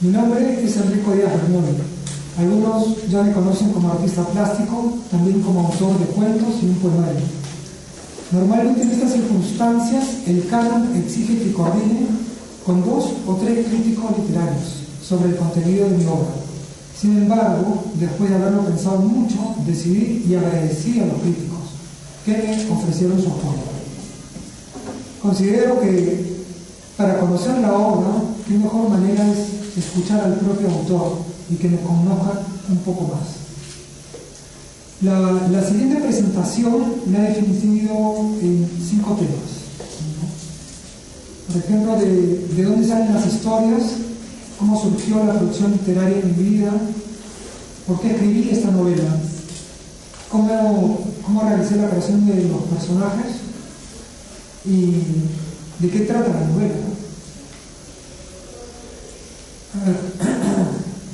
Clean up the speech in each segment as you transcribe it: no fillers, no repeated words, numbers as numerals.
Mi nombre es Enrico Díaz Bernoni. Algunos ya me conocen como artista plástico, también como autor de cuentos y un poemario. Normalmente en estas circunstancias el canon exige que coordine con 2 o 3 críticos literarios sobre el contenido de mi obra. Sin embargo, después de haberlo pensado mucho, decidí y agradecí a los críticos que me ofrecieron su apoyo. Considero que para conocer la obra, qué mejor manera es escuchar al propio autor y que me conozca un poco más. La siguiente presentación la he definido en 5 temas. Por ejemplo, de dónde salen las historias, cómo surgió la producción literaria en mi vida, por qué escribí esta novela, cómo realicé la creación de los personajes y de qué trata la novela. A ver,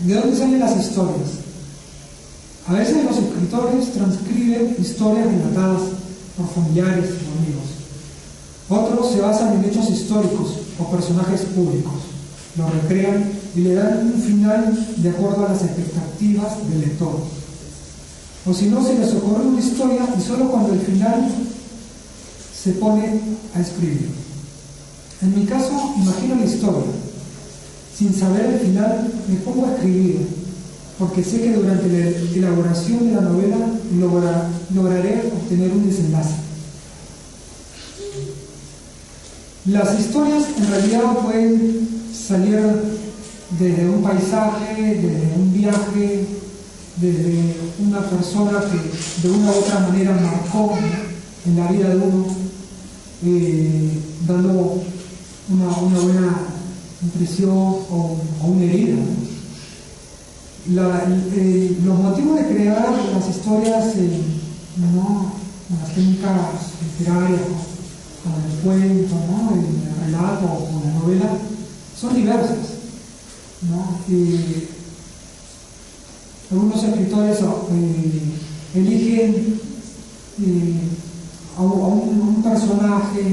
¿de dónde salen las historias? A veces los escritores transcriben historias relatadas por familiares o amigos. Otros se basan en hechos históricos o personajes públicos, lo recrean y le dan un final de acuerdo a las expectativas del lector. O si no, se les ocurre una historia y solo cuando el final se pone a escribir. En mi caso, imagino la historia. Sin saber el final, me pongo a escribir, porque sé que durante la elaboración de la novela lograré obtener un desenlace. Las historias en realidad pueden salir desde un paisaje, desde un viaje, desde una persona que de una u otra manera marcó en la vida de uno, dando una buena impresión o una herida. Los motivos de crear las historias en las técnicas literarias, como el cuento, el relato o la novela, son diversas, algunos escritores eligen a un personaje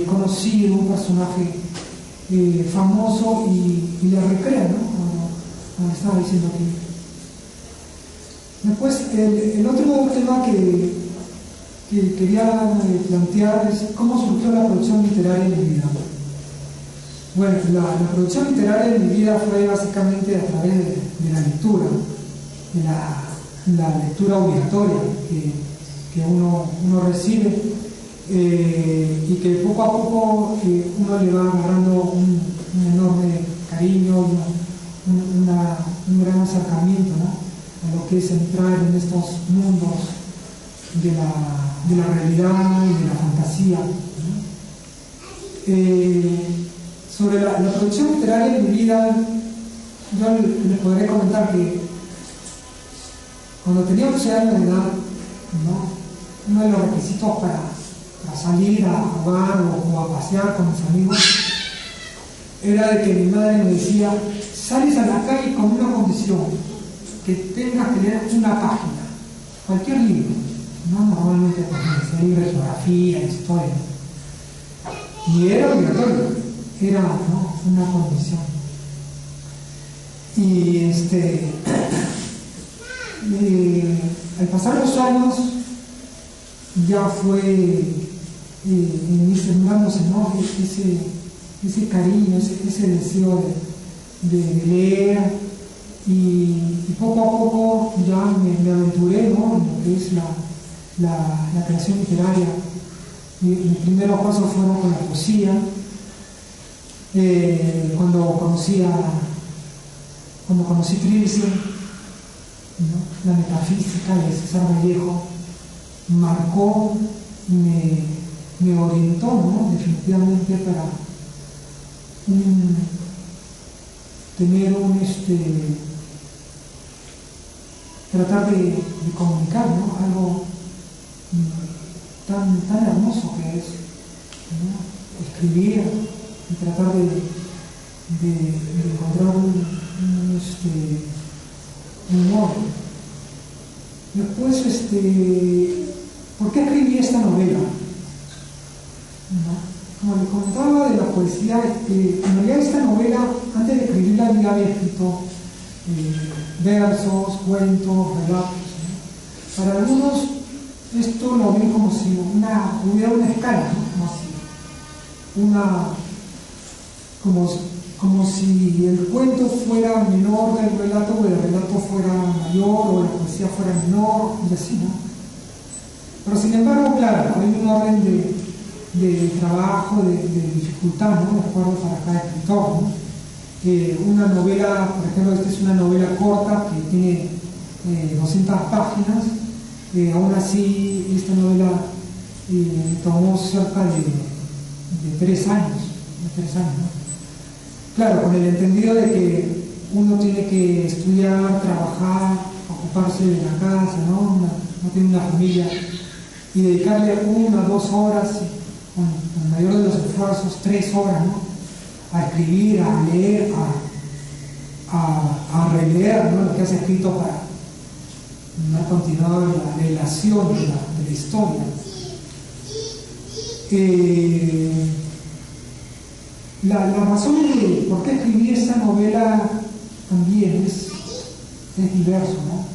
conocido, un personaje famoso y le recrean, como estaba diciendo aquí. Después, el otro tema que quería plantear es cómo surgió la producción literaria en mi vida. Bueno, la producción literaria en mi vida fue básicamente a través de la lectura, de la lectura obligatoria que uno recibe y que poco a poco uno le va agarrando un enorme cariño, un gran acercamiento, a lo que es entrar en estos mundos de la realidad y de la fantasía. Sobre la producción literaria de mi vida, yo les podré comentar que cuando tenía 11 años de edad, uno de los requisitos para salir a jugar o a pasear con mis amigos era de que mi madre me decía: sales a la calle con una condición, que tengas que leer una página, cualquier libro, normalmente pues, libros de geografía, historia, y era obligatorio, era una condición. Y al pasar los años ya fue sembrándose ese cariño, ese deseo de leer, y poco a poco ya me aventuré en lo que es la creación literaria. Mis primeros pasos fueron con la poesía, cuando conocí Trilce, la metafísica de César Vallejo, marcó, me orientó, definitivamente para tener tratar de comunicar, algo tan hermoso que es, escribir y tratar de encontrar un modo. Después, ¿por qué escribí esta novela? como les comentaba de la poesía, en realidad esta novela, antes de escribirla, ya había escrito versos, cuentos, relatos, ¿no? Para algunos esto lo ven como si hubiera una escala, ¿no? Como si el cuento fuera menor del relato, o el relato fuera mayor, o la poesía fuera menor, y así, ¿no? Pero sin embargo, claro, hay un orden de trabajo, de dificultad, ¿no? De acuerdo para cada escritor, ¿no? Una novela, por ejemplo, esta es una novela corta que tiene 200 páginas, aún así esta novela tomó cerca de 3 años, ¿no? Claro, con el entendido de que uno tiene que estudiar, trabajar, ocuparse de la casa, ¿no? No tiene una familia, y dedicarle 1 o 2 horas, con el mayor de los esfuerzos, 3 horas, ¿no? A escribir, a leer, a releer, ¿no? Lo que has escrito para no continuar la relación de la historia. La razón de por qué escribí esta novela también es diverso, ¿no?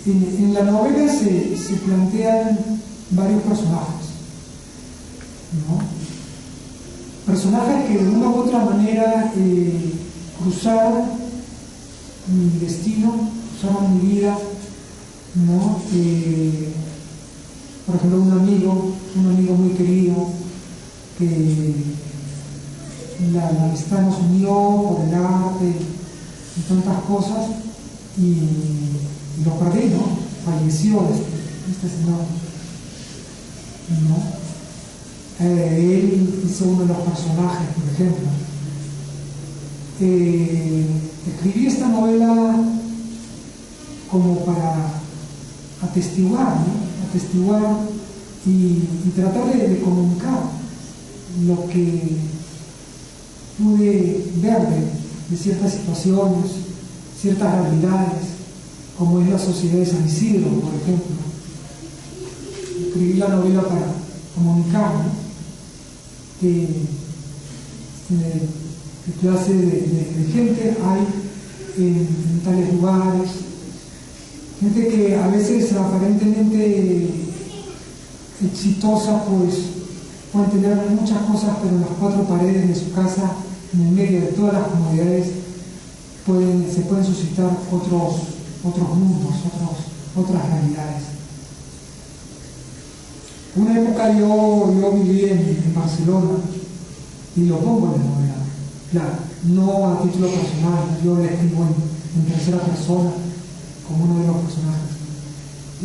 En la novela se plantean varios personajes, ¿no? Personajes que de una u otra manera cruzaron mi destino, cruzaron mi vida, ¿no? Por ejemplo, un amigo muy querido, que la amistad nos unió por el arte y tantas cosas, y lo perdí, ¿no? Falleció este señor, ¿no? Él hizo uno de los personajes, por ejemplo. Escribí esta novela como para atestiguar, ¿no? Atestiguar y tratar de comunicar lo que pude ver de ciertas situaciones, ciertas realidades, como es la sociedad de San Isidro, por ejemplo. Escribí la novela para comunicar, ¿no? qué clase de gente hay en tales lugares, gente que a veces aparentemente exitosa, pues pueden tener muchas cosas, pero en las 4 paredes de su casa, en el medio de todas las comodidades, se pueden suscitar otros mundos, otras realidades. Una época yo viví en Barcelona, y lo pongo en la novela, claro, no a título personal, yo la escribo en tercera persona como uno de los personajes,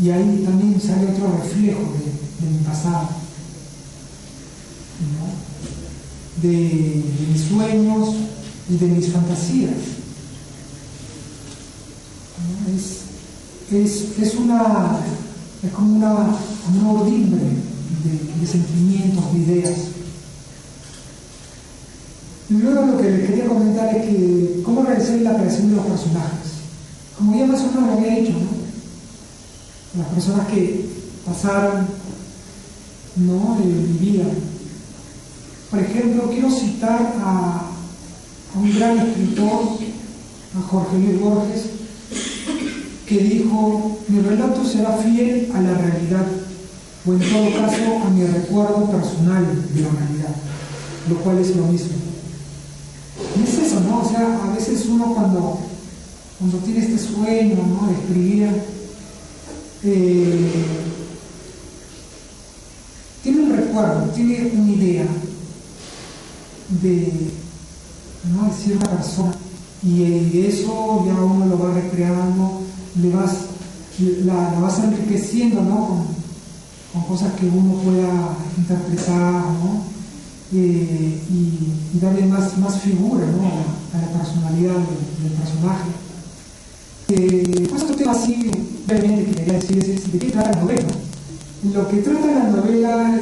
y ahí también sale otro reflejo de mi pasado, ¿no? de mis sueños y de mis fantasías, ¿no? Es como una urdimbre de sentimientos, de ideas. Y luego lo que les quería comentar es que cómo realicé la creación de los personajes. Como ya más o menos lo había dicho, ¿no? Las personas que pasaron, ¿no? Mi vida. Por ejemplo, quiero citar a un gran escritor, a Jorge Luis Borges, que dijo: mi relato será fiel a la realidad, o en todo caso a mi recuerdo personal de la realidad, lo cual es lo mismo. Y es eso, ¿no? O sea, a veces uno cuando tiene este sueño, ¿no? De escribir, tiene un recuerdo, tiene una idea de cierta persona, y eso ya uno lo va recreando, la vas enriqueciendo, ¿no? Con cosas que uno pueda interpretar, ¿no? Y darle más figura, ¿no? a la personalidad del personaje. Pues otro tema así brevemente que quería decir es de qué trata la novela. Lo que trata la novela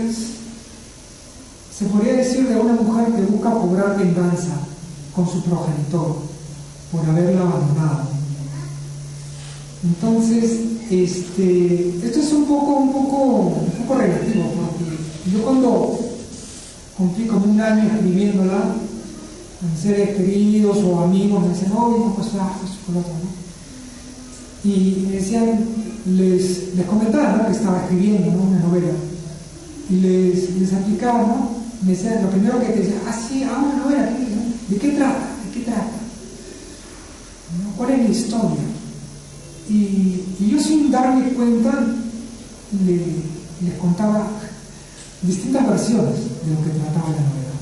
se podría decir, de una mujer que busca cobrar venganza con su progenitor por haberla abandonado. Entonces, esto es un poco relativo, porque yo cumplí como un año escribiéndola, mis seres queridos o amigos me decían, oye, ¿cómo estás? Con otro, ¿no? Y me decían, les comentaba, ¿no?, que estaba escribiendo, ¿no?, una novela. Y les aplicaba, ¿no? Me decían, lo primero que te decían, sí, una novela, ¿de qué trata? ¿De qué trata? ¿No? ¿Cuál es la historia? Y yo, sin darme cuenta, les contaba distintas versiones de lo que trataba la novela,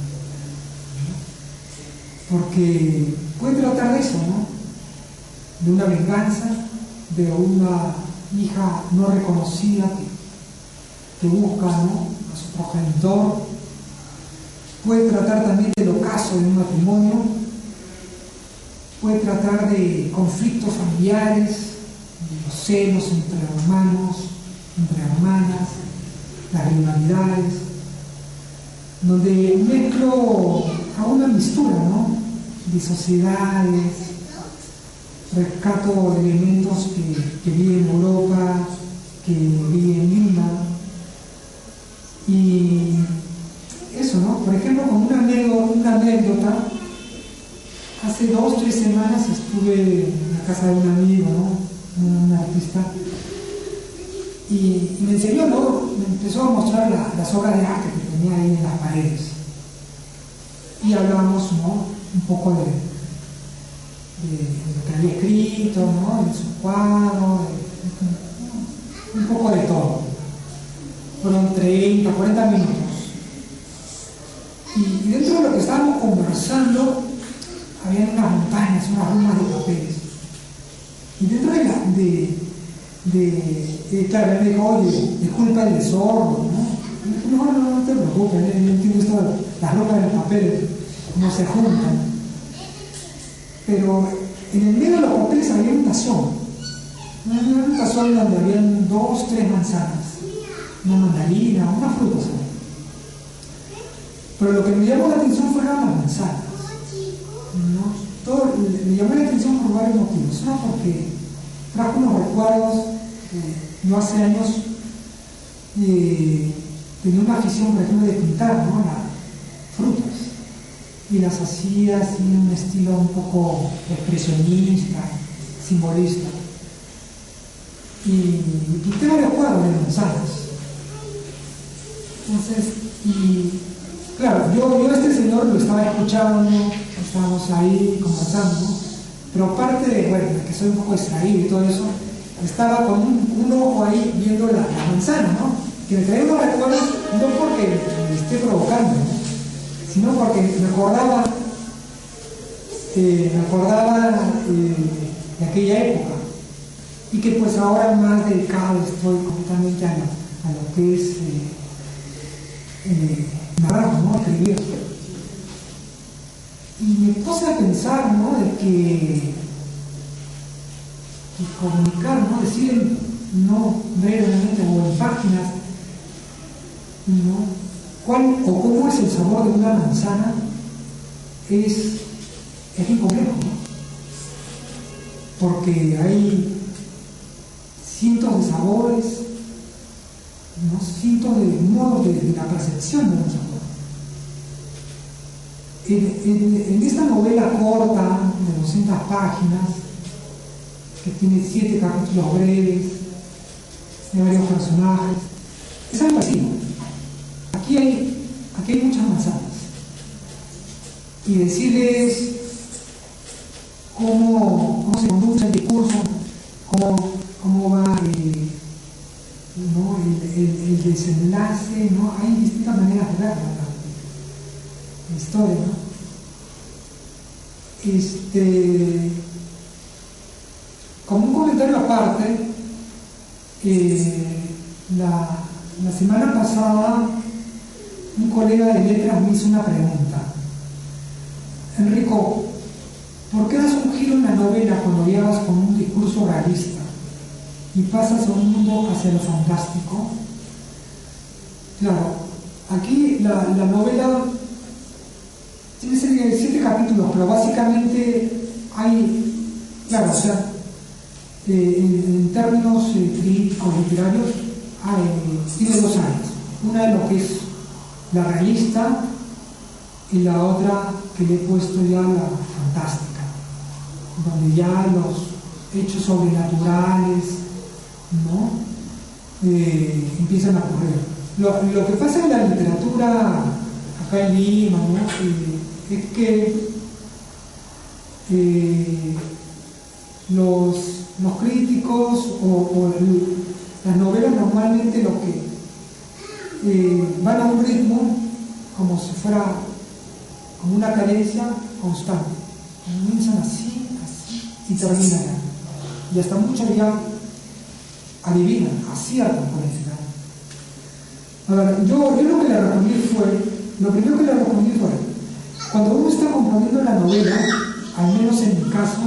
¿no? Porque puede tratar de eso, ¿no? De una venganza, de una hija no reconocida que busca, ¿no?, a su progenitor. Puede tratar también del ocaso de un matrimonio. Puede tratar de conflictos familiares, de los celos entre hermanos, entre hermanas, las rivalidades, donde mezclo a una mistura, ¿no?, de sociedades, rescato de elementos que vi en Europa, que vi en Lima. Y eso, ¿no? Por ejemplo, con una anécdota, hace 2 o 3 semanas estuve en la casa de un amigo, ¿no?, un artista, y me enseñó, ¿no?, me empezó a mostrar las obras de arte que tenía ahí en las paredes. Y hablamos, ¿no?, un poco de lo que había escrito, ¿no?, de su cuadro, un poco de todo. Fueron 30, 40 minutos. Y dentro de lo que estábamos conversando, había unas montañas, unas rumas de papeles. Y dentro claro, él me dijo, oye, disculpa el desorden, ¿no? No te preocupes, yo entiendo esto de las ropas de los papeles, no se juntan. Pero en el medio de los papeles había un tazón. Un tazón donde habían 2, 3 manzanas, una mandarina, una fruta, ¿sabes? Pero lo que me llamó la atención fueron las manzanas, ¿no? Me llamó la atención por varios motivos. Uno, porque trajo unos recuerdos. Yo hace años tenía una afición, por ejemplo, de pintar, ¿no?, las frutas, y las hacía así en un estilo un poco expresionista, simbolista, y pinté varios cuadros de manzanas. Entonces, y claro, yo a este señor lo estaba escuchando, estábamos ahí conversando, pero aparte de, de que soy un poco distraído y todo eso, estaba con un ojo ahí viendo la manzana, ¿no?, que me traía unos recuerdos, no porque me esté provocando, ¿no?, sino porque me acordaba de aquella época, y que pues ahora más dedicado estoy completamente a lo que es narrar, ¿no?, escribir. Y me puse a pensar, ¿no?, de que comunicar, ¿no?, decir, no brevemente o en páginas, ¿no?, cuál o cómo es el sabor de una manzana es muy complejo, ¿no?, porque hay cientos de sabores, ¿no?, cientos de modos de la percepción de un sabor. En esta novela corta de 200 páginas, que tiene 7 capítulos breves, de varios personajes, es algo así. Aquí hay muchas manzanas. Y decirles cómo se conduce el discurso, cómo va ¿no?, el desenlace, ¿no? Hay distintas maneras de ver la historia, ¿no? Como un comentario aparte, la semana pasada un colega de letras me hizo una pregunta. Enrico, ¿por qué das un giro en la novela cuando llegas con un discurso realista y pasas a un mundo hacia lo fantástico? Claro, aquí la novela tiene 7 capítulos, pero básicamente hay, claro, o sea, en términos críticos, literarios, tiene 2 áreas. Una de lo que es la realista y la otra que le he puesto ya la fantástica, donde ya los hechos sobrenaturales, ¿no? Empiezan a ocurrir. Lo que pasa en la literatura acá en Lima, ¿no? Es que los críticos o las novelas normalmente lo que van a un ritmo como si fuera como una cadencia constante. Comienzan así, y terminan ya. Y hasta muchos ya adivinan, aciertan por el final. Ahora, yo lo que le respondí lo primero que le respondí fue, cuando uno está componiendo la novela, al menos en mi caso,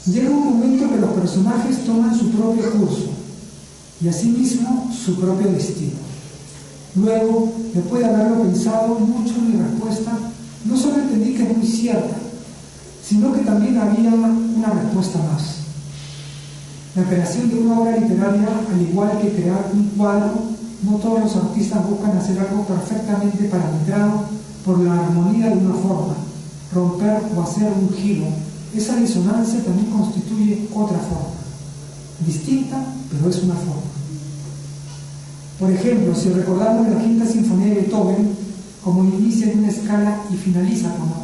llega un momento que los personajes toman su propio curso y asimismo su propio destino. Luego, después de haberlo pensado mucho en mi respuesta, no solo entendí que es muy cierta, sino que también había una respuesta más. La creación de una obra literaria, al igual que crear un cuadro, no todos los artistas buscan hacer algo perfectamente parametrado por la armonía de una forma, romper o hacer un giro. Esa disonancia también constituye otra forma, distinta, pero es una forma. Por ejemplo, si recordamos la Quinta Sinfonía de Beethoven, como inicia en una escala y finaliza con otra.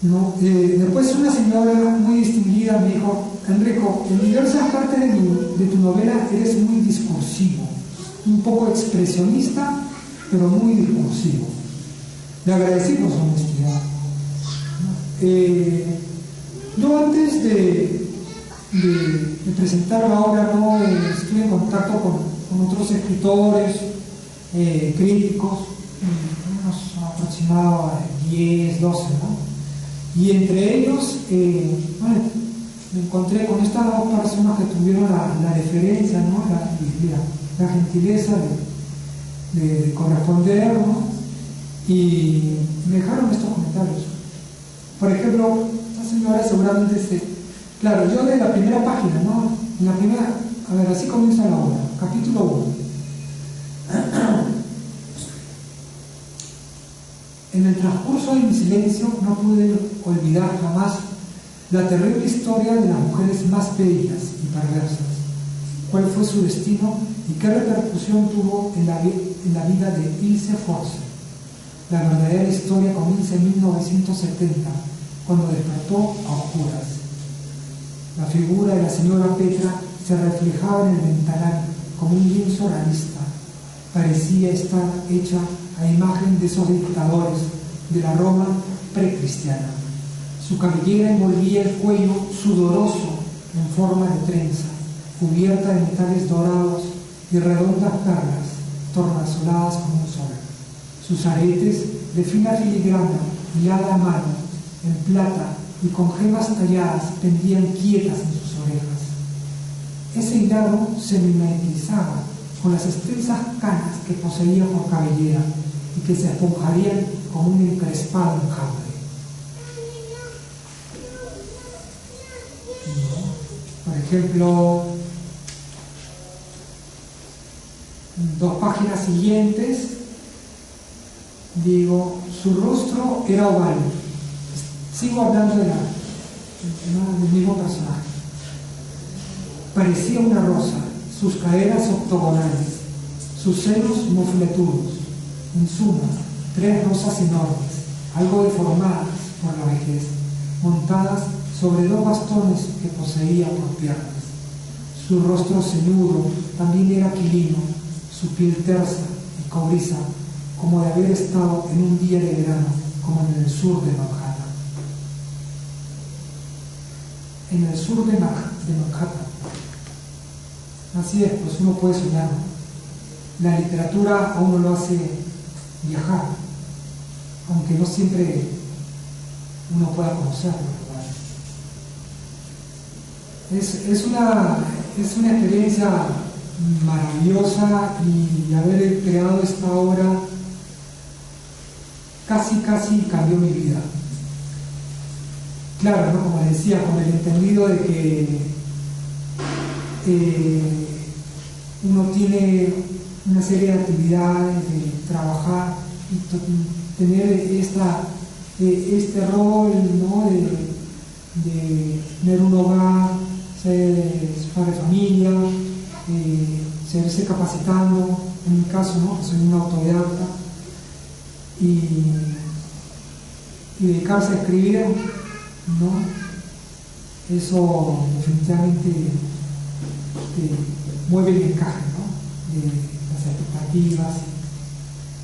¿No? Después una señora muy distinguida me dijo, Enrico, en diversas partes de tu novela eres muy discursivo, un poco expresionista, pero muy discursivo. Le agradecí por su honestidad. Yo antes de presentar la obra, ¿no? Estuve en contacto con otros escritores, críticos, unos aproximados 10, 12, ¿no? Y entre ellos, me encontré con estas dos personas que tuvieron la deferencia, ¿no? la gentileza de corresponder, ¿no? Y me dejaron estos comentarios. Por ejemplo, esta señora seguramente claro, yo de la primera página, ¿no? En la primera, a ver, así comienza la obra, capítulo 1. En el transcurso de mi silencio no pude olvidar jamás la terrible historia de las mujeres más bellas y perversas. ¿Cuál fue su destino y qué repercusión tuvo en la vida de Ilse Force? La verdadera historia comienza en 1970, cuando despertó a oscuras. La figura de la señora Petra se reflejaba en el ventanal como un lienzo realista. Parecía estar hecha a imagen de esos dictadores de la Roma precristiana. Su cabellera envolvía el cuello sudoroso en forma de trenza, cubierta de metales dorados y redondas perlas, tornasoladas como un sol. Sus aretes de fina filigrana, hilada a mano, en plata y con gemas talladas, pendían quietas en sus orejas. Ese hilado se mimetizaba con las extensas canas que poseía por cabellera y que se esponjarían como un encrespado enjambre. Por ejemplo, dos páginas siguientes, digo, su rostro era oval. Sigo hablando del mismo personaje. Parecía una rosa, sus caderas octogonales, sus senos mofletudos. En suma, 3 rosas enormes, algo deformadas por la vejez, montadas sobre 2 bastones que poseía por piernas. Su rostro ceñudo también era aquilino, su piel tersa y cobriza, como de haber estado en un día de verano, como en el sur de Manhattan. En el sur de Manhattan. Así es, pues uno puede soñar. La literatura a uno lo hace viajar, aunque no siempre uno pueda conocerlo, ¿verdad? Es una experiencia maravillosa, y haber creado esta obra casi cambió mi vida. Claro, ¿no? Como decía, con el entendido de que uno tiene una serie de actividades, de trabajar y tener este rol, ¿no? de tener un hogar, ser padre de familia, seguirse capacitando, en mi caso, ¿no? Que soy un autodidacta, y dedicarse a escribir, ¿no? Eso definitivamente mueve el encaje, ¿no? De las expectativas,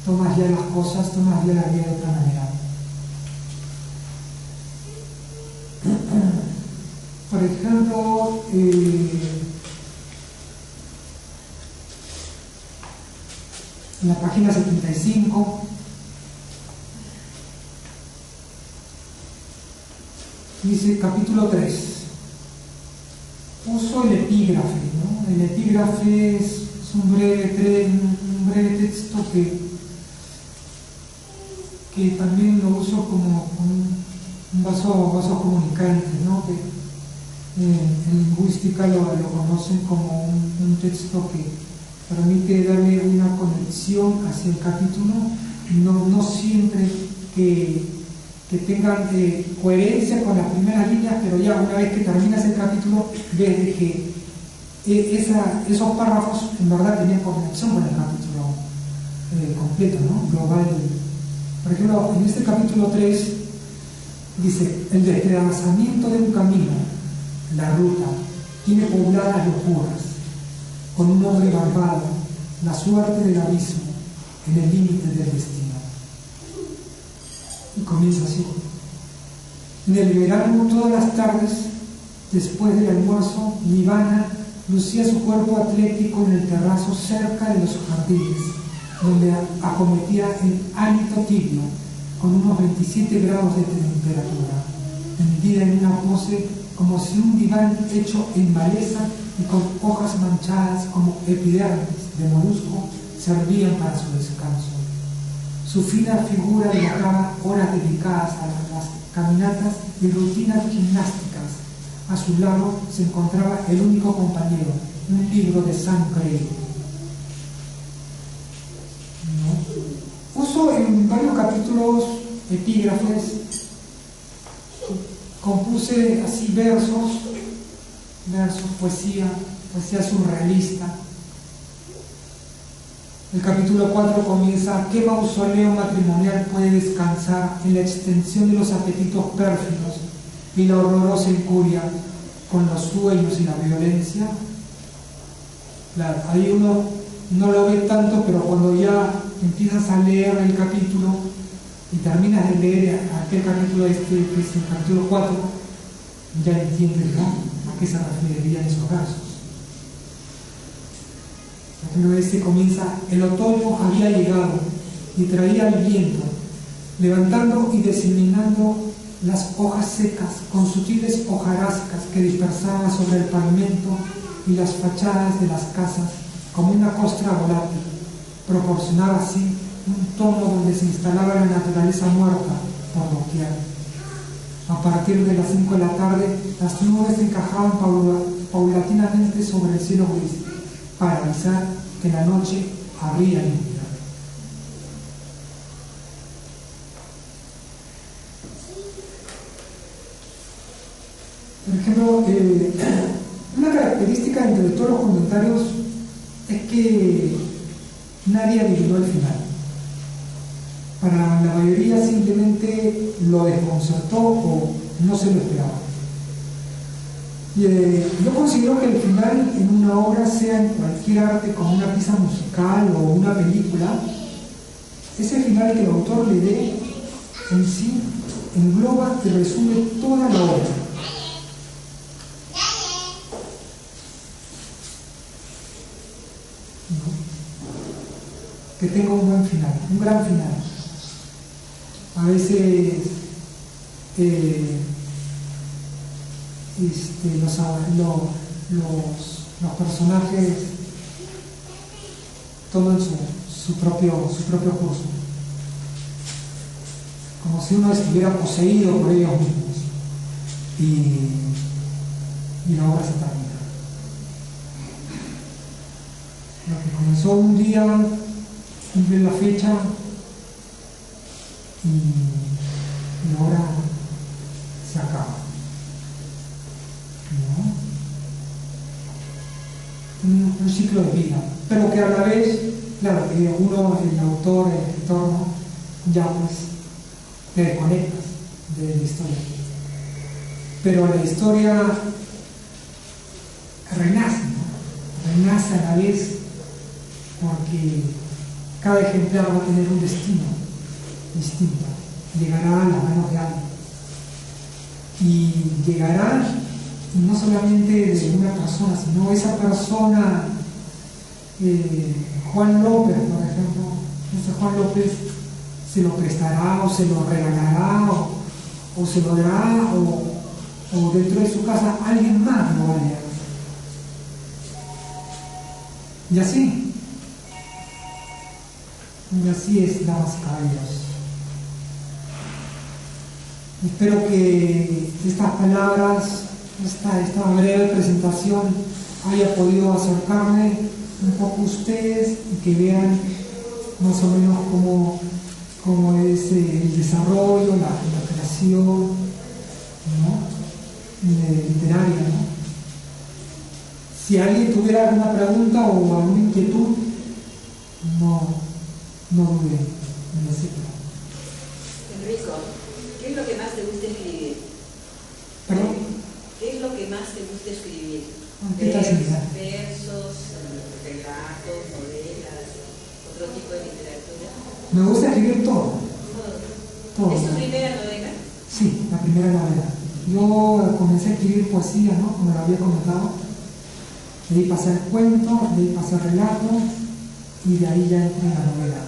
tomas ya las cosas, tomas ya la vida de otra manera. Por ejemplo, en la página 75 dice capítulo 3, uso el epígrafe, ¿no? El epígrafe es un breve texto que también lo uso como un vaso comunicante, ¿no? Que en lingüística lo conocen como un texto que permite darle una conexión hacia el capítulo, no siempre que tengan coherencia con las primeras líneas, pero ya una vez que terminas el capítulo ves de que esos párrafos en verdad tenían conexión con el capítulo completo, ¿no? Global. Por ejemplo, en este capítulo 3 dice: el despedazamiento de un camino, la ruta, tiene pobladas locuras, con un hombre barbado, la suerte del abismo, en el límite del destino. Y comienza así: en el verano, todas las tardes, después del almuerzo, Nirvana lucía su cuerpo atlético en el terrazo cerca de los jardines, donde acometía el hálito tibio, con unos 27 grados de temperatura, tendida en una pose como si un diván hecho en maleza y con hojas manchadas como epidermis de molusco servían para su descanso. Su fina figura evocaba horas dedicadas a las caminatas y rutinas gimnásticas. A su lado se encontraba el único compañero, un libro de Sam Gray. ¿No? Uso en varios capítulos epígrafes, compuse así versos, poesía surrealista. El capítulo 4 comienza: ¿qué mausoleo matrimonial puede descansar en la extensión de los apetitos pérfidos y la horrorosa incuria con los sueños y la violencia? Claro, ahí uno no lo ve tanto, pero cuando ya empiezas a leer el capítulo y terminas de leer aquel capítulo que es el capítulo 4, ya entiendes, ¿no?, a qué se referirían esos versos. Pero este comienza: el otoño había llegado y traía el viento, levantando y diseminando las hojas secas con sutiles hojarascas que dispersaban sobre el pavimento y las fachadas de las casas como una costra volátil. Proporcionaba así un tono donde se instalaba la naturaleza muerta por doquier. A partir de las 5 de la tarde, las nubes encajaban paulatinamente sobre el cielo gris, para avisar que la noche habría iniciado. Por ejemplo, una característica entre todos los comentarios es que nadie adivinó el final. Para la mayoría simplemente lo desconcertó o no se lo esperaba. Yo considero que el final en una obra, sea en cualquier arte como una pieza musical o una película, ese final que el autor le dé en sí engloba y resume toda la obra. Que tenga un buen final, un gran final. A veces los personajes toman su propio curso, como si uno estuviera poseído por ellos mismos, y la obra se termina. Lo que comenzó un día, cumple la fecha y ahora se acaba, ¿no? Un ciclo de vida, pero que a la vez, claro, que uno, el autor, el escritor, ¿no? Ya pues te desconectas de la historia, pero la historia renace, ¿no? Renace a la vez, porque cada ejemplar va a tener un destino distinto, llegará a las manos de alguien, y llegará, y no solamente de una persona, sino esa persona, Juan López, por ejemplo, ese Juan López se lo prestará, o se lo regalará, o se lo dará, o dentro de su casa alguien más lo va a leer. Y así es, damas y caballeros. Espero que estas palabras, esta breve presentación haya podido acercarme un poco a ustedes y que vean más o menos cómo es el desarrollo, la creación, ¿no? Literaria, ¿no? Si alguien tuviera alguna pregunta o alguna inquietud, no duden en decirlo. Enrico, ¿qué es lo que más te gusta escribir? ¿Perdón? ¿Qué es lo que más te gusta escribir? ¿Qué tal, señora? Versos, relatos, novelas, otro tipo de literatura. Me gusta escribir todo. Todo. ¿Es tu primera novela? Sí, la primera novela. Yo comencé a escribir poesía, ¿no? Como lo había comentado. De ahí pasé al cuento, de ahí pasé al relato, y de ahí ya entré en la novela.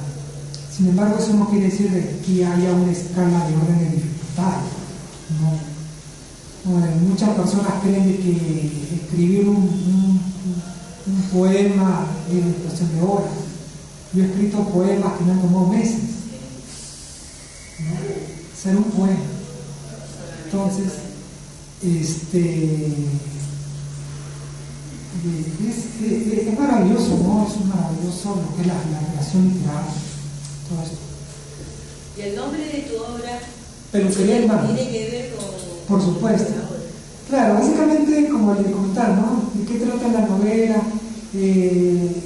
Sin embargo, eso no quiere decir que haya una escala de orden de dificultad. No. Muchas personas creen de que escribir un poema es cuestión de horas. Yo he escrito poemas que me han tomado meses, ¿no? Ser un poema. Entonces, es maravilloso, ¿no? Es maravilloso lo que es la creación literaria, todo esto. ¿Y el nombre de tu obra tiene que ver con...? Por supuesto. Claro, básicamente, como le comentaba, ¿no? ¿De qué trata la novela? De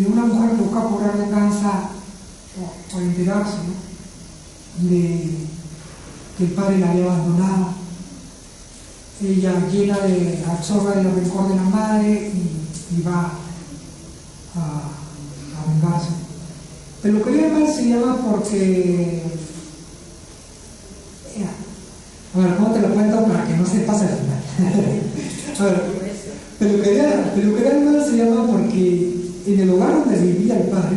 una mujer que busca cobrar venganza por enterarse, ¿no? De que el padre la había abandonado. Ella llena de absorba el rencor de la madre y va a vengarse. Peluquería del Mal se llama porque... A ver, ¿cómo te lo cuento para que no se pase al final? A ver, Peluquería del Mal se llama porque en el lugar donde vivía el padre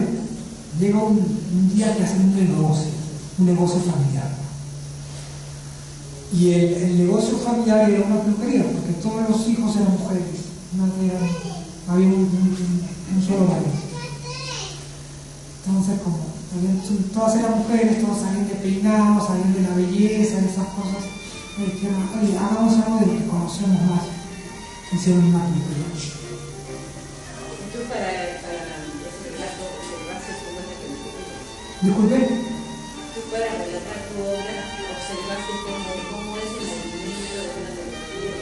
llega un día que hacen un negocio familiar. Y el negocio familiar era una peluquería, porque todos los hijos eran mujeres, había un solo varón. Entonces, como todas eran mujeres, todos salían de peinados, salían de la belleza, de esas cosas, dijeron, oye, hagamos algo de lo que conocemos más. Hicieron una peluquería. ¿Y tú para ese relato observaste cómo es la peluquería? Disculpe. ¿Tú para relatar tu obra observaste cómo es el movimiento de una peluquería?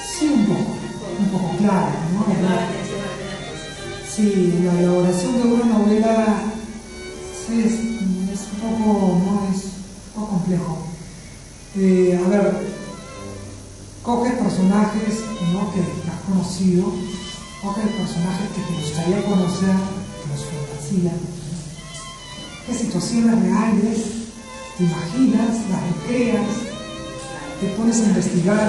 Sí, un poco claro, ¿no? Sí, la elaboración de una novela es un poco complejo. A ver, coges personajes, ¿no? que has conocido, coges personajes que te gustaría conocer, que los fantasías, qué situaciones reales, te imaginas, las recreas, te pones a investigar,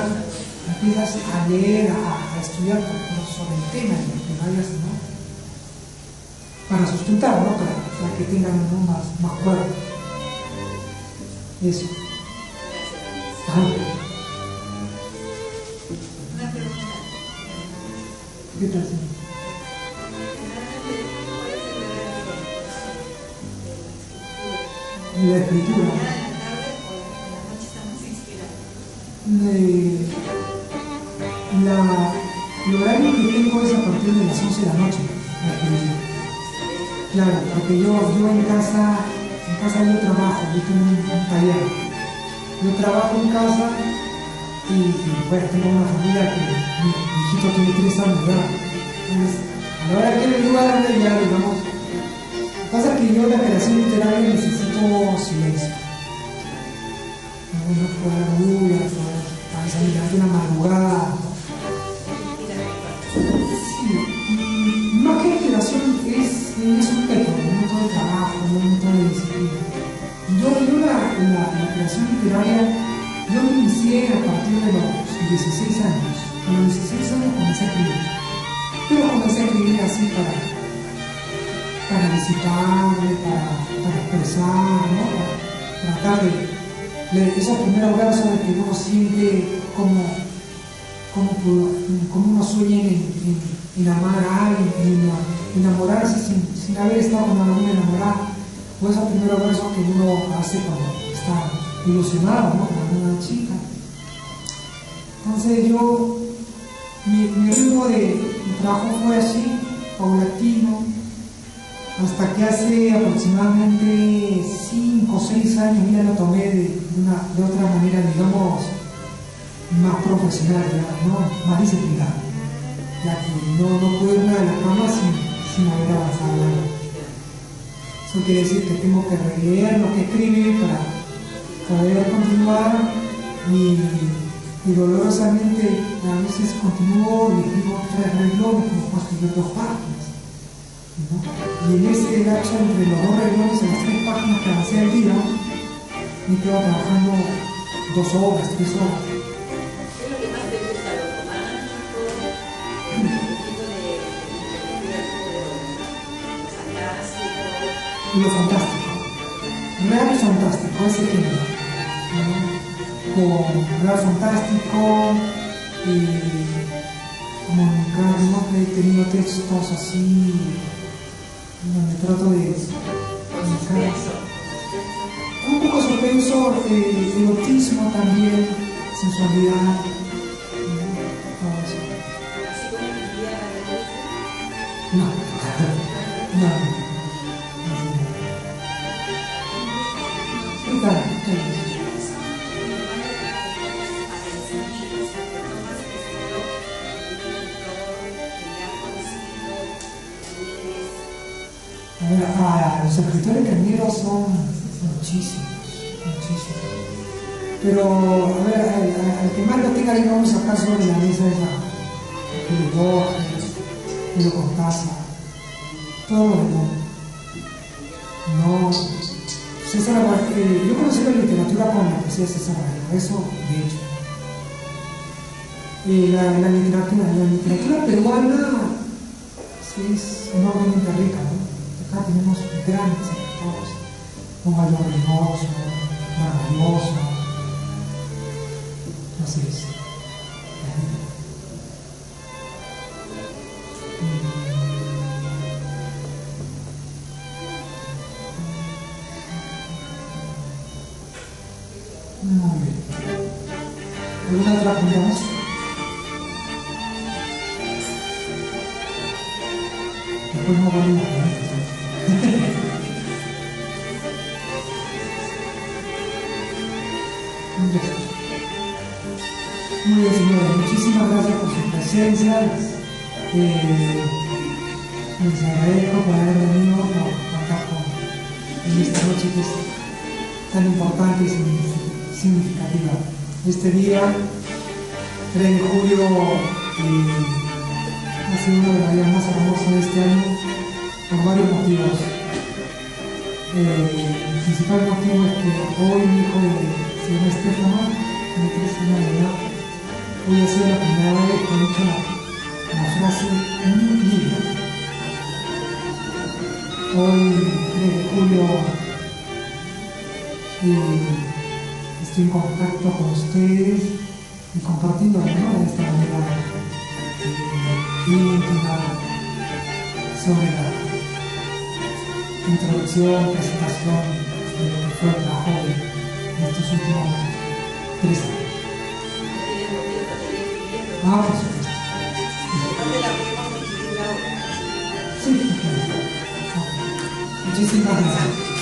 empiezas a leer, a estudiar sobre el tema en el que vayas, ¿no? Para sustentar, ¿no? Para que tengan, ¿no? más cuerpo. Eso. Ajá. Una pregunta. ¿Qué tal, señor? La escritura. El horario que tengo es a partir de las 11 de la noche. Claro, porque yo en casa yo trabajo, yo tengo un taller. Yo trabajo en casa y bueno, tengo una familia que mi hijito tiene 3 años ya. Entonces, a la hora que le ayudarle ya, digamos, lo que pasa es que yo en la creación literaria necesito silencio. No puedo dar bulla, a veces mirarte una madrugada. Sí, más que inspiración es un método, un método de trabajo, un método de disciplina. Yo la creación literaria, yo me inicié a partir de los 16 años. A los 16 años comencé a escribir. Pero comencé a escribir así para visitarme, para expresar, ¿no? Para tratar de esos primeros versos de que uno siente como uno sueña en amar a alguien, en enamorarse sin haber estado con alguna enamorada, o esos primeros versos que uno hace cuando está ilusionado, ¿no? Con alguna chica. Entonces mi ritmo de trabajo fue así, paulatino, hasta que hace aproximadamente 5 o 6 años ya lo tomé de otra manera, digamos, más profesional, ¿no? Más disciplinada, ya que no puedo irme a la cama sin haber avanzado nada. Eso quiere decir que tengo que releer lo que escribí para poder continuar y dolorosamente a veces continúo y escribo 3 renglones como para escribir 2 páginas, ¿no? Y en ese lapso entre los 2 renglones y las 3 páginas que avancé al día me quedo trabajando 2 horas, 3 horas. Y lo fantástico, real fantástico, ese género, ¿no? Con real fantástico, comunicar, ¿no? He tenido textos así, donde trato de comunicar. Un poco suspenso, erotismo también, sensualidad, todo eso. No, no. Los escritores que admiro son muchísimos. Pero, a ver, al que más lo tenga ahí vamos a sacar sobre la mesa es a Julio Borges, Julio Cortázar, todo lo demás. No, César Vallejo, yo conocí la literatura con la poesía de César Vallejo, eso de hecho. La literatura peruana sí, es enormemente rica, ¿no? Acá tenemos grandes escritores, como Mario Reynoso, maravilloso, así es. Muy bien. ¿Alguna otra pregunta más? Después no vale la pena. Muy bien, señores. Muchísimas gracias por su presencia. Les agradezco por haber venido por contar en esta noche que es tan importante y significativa. Este día, 3 de julio, ha sido uno de los días más hermosos de este año por varios motivos. El principal motivo es que hoy mi hijo de señor Estefano, de 3 años de edad, hoy ha sido la primera vez que he dicho la frase "un libro". Hoy, 3 de julio, estoy en contacto con ustedes y compartiendo, ¿no?, de esta manera íntima sobre la introducción, presentación de lo que fue el trabajo de estos últimos 3 años. Por supuesto. ¿Dónde la podemos escribir ahora? Sí, ok. Muchísimas gracias.